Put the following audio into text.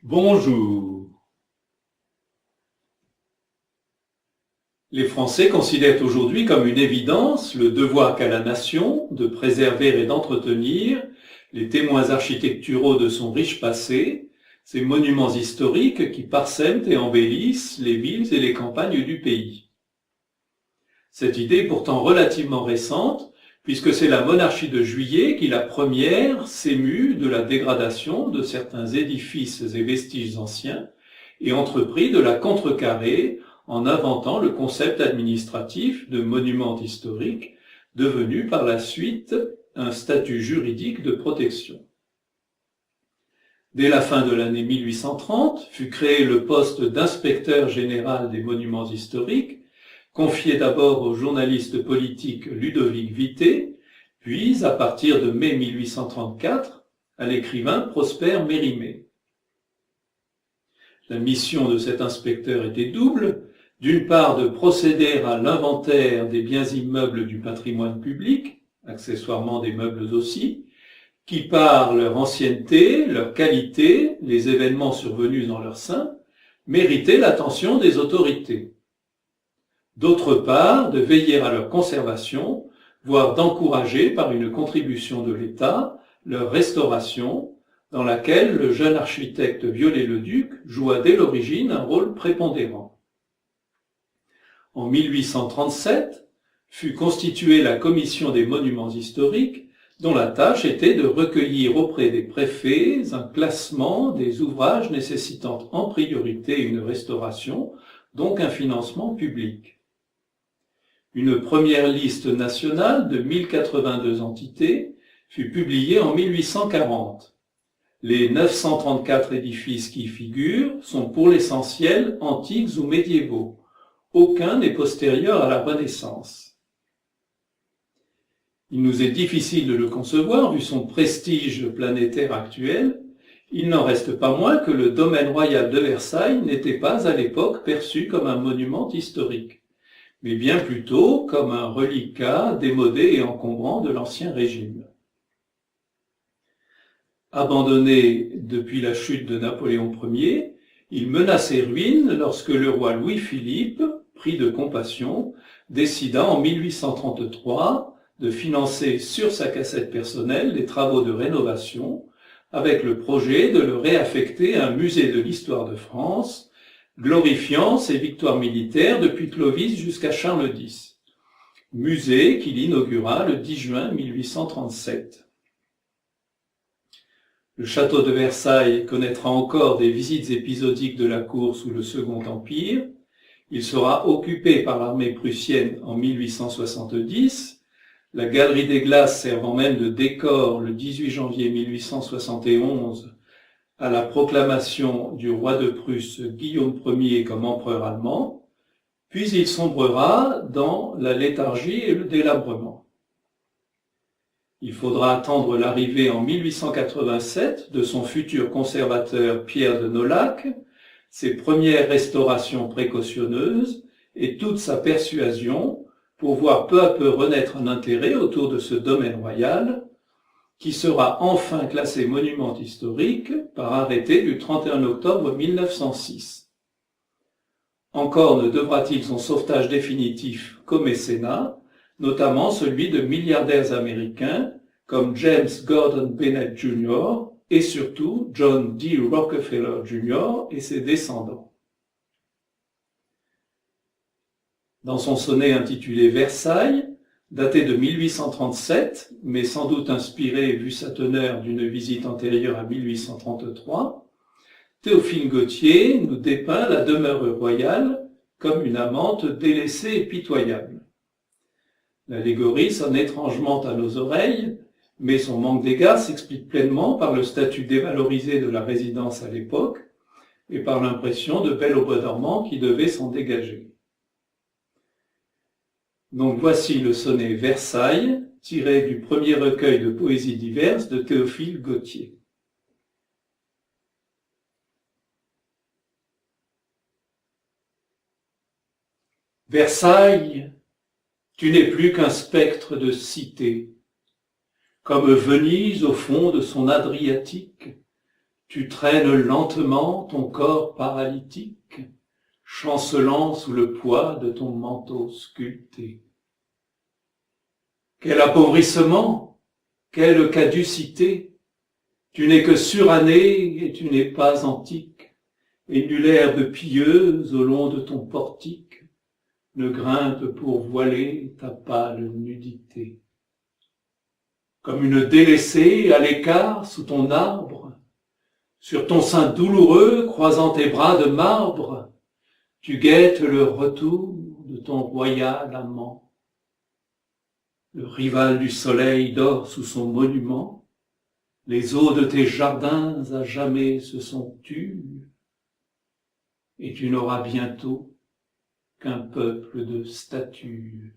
Bonjour. Les Français considèrent aujourd'hui comme une évidence le devoir qu'a la nation de préserver et d'entretenir les témoins architecturaux de son riche passé, ces monuments historiques qui parsèment et embellissent les villes et les campagnes du pays. Cette idée est pourtant relativement récente, puisque c'est la monarchie de Juillet qui, la première, s'émut de la dégradation de certains édifices et vestiges anciens et entreprit de la contrecarrer en inventant le concept administratif de monument historique, devenu par la suite un statut juridique de protection. Dès la fin de l'année 1830 fut créé le poste d'inspecteur général des monuments historiques, confié d'abord au journaliste politique Ludovic Vitet, puis, à partir de mai 1834, à l'écrivain Prosper Mérimée. La mission de cet inspecteur était double, d'une part de procéder à l'inventaire des biens immeubles du patrimoine public, accessoirement des meubles aussi, qui par leur ancienneté, leur qualité, les événements survenus dans leur sein, méritaient l'attention des autorités. D'autre part, de veiller à leur conservation, voire d'encourager par une contribution de l'État leur restauration, dans laquelle le jeune architecte Viollet-le-Duc joua dès l'origine un rôle prépondérant. En 1837 fut constituée la Commission des monuments historiques, dont la tâche était de recueillir auprès des préfets un classement des ouvrages nécessitant en priorité une restauration, donc un financement public. Une première liste nationale de 1082 entités fut publiée en 1840. Les 934 édifices qui y figurent sont pour l'essentiel antiques ou médiévaux. Aucun n'est postérieur à la Renaissance. Il nous est difficile de le concevoir vu son prestige planétaire actuel. Il n'en reste pas moins que le domaine royal de Versailles n'était pas à l'époque perçu comme un monument historique, mais bien plutôt comme un reliquat démodé et encombrant de l'Ancien Régime. Abandonné depuis la chute de Napoléon Ier, il menaçait ruine lorsque le roi Louis-Philippe, pris de compassion, décida en 1833 de financer sur sa cassette personnelle les travaux de rénovation, avec le projet de le réaffecter à un musée de l'histoire de France, glorifiant ses victoires militaires depuis Clovis jusqu'à Charles X, musée qu'il inaugura le 10 juin 1837. Le château de Versailles connaîtra encore des visites épisodiques de la cour sous le Second Empire. Il sera occupé par l'armée prussienne en 1870, la Galerie des Glaces servant même de décor le 18 janvier 1871 à la proclamation du roi de Prusse Guillaume Ier comme empereur allemand, puis il sombrera dans la léthargie et le délabrement. Il faudra attendre l'arrivée en 1887 de son futur conservateur Pierre de Nolhac, ses premières restaurations précautionneuses et toute sa persuasion pour voir peu à peu renaître un intérêt autour de ce domaine royal, qui sera enfin classé monument historique par arrêté du 31 octobre 1906. Encore ne devra-t-il son sauvetage définitif qu'au mécénat, notamment celui de milliardaires américains comme James Gordon Bennett Jr. et surtout John D. Rockefeller Jr. et ses descendants. Dans son sonnet intitulé Versailles, daté de 1837, mais sans doute inspiré, vu sa teneur, d'une visite antérieure à 1833, Théophile Gautier nous dépeint la demeure royale comme une amante délaissée et pitoyable. L'allégorie sonne étrangement à nos oreilles, mais son manque d'égard s'explique pleinement par le statut dévalorisé de la résidence à l'époque et par l'impression de Belle au bois dormant qui devait s'en dégager. Donc voici le sonnet Versailles, tiré du premier recueil de poésies diverses de Théophile Gautier. Versailles, tu n'es plus qu'un spectre de cité, comme Venise au fond de son Adriatique, Tu traînes lentement ton corps paralytique, chancelant sous le poids de ton manteau sculpté. Quel appauvrissement, quelle caducité, tu n'es que surannée et tu n'es pas antique, et nulle herbe pieuse au long de ton portique ne grimpe pour voiler ta pâle nudité. Comme une délaissée à l'écart sous ton arbre, sur ton sein douloureux croisant tes bras de marbre, tu guettes le retour de ton royal amant. Le rival du soleil dort sous son monument, les eaux de tes jardins à jamais se sont tues, et tu n'auras bientôt qu'un peuple de statues.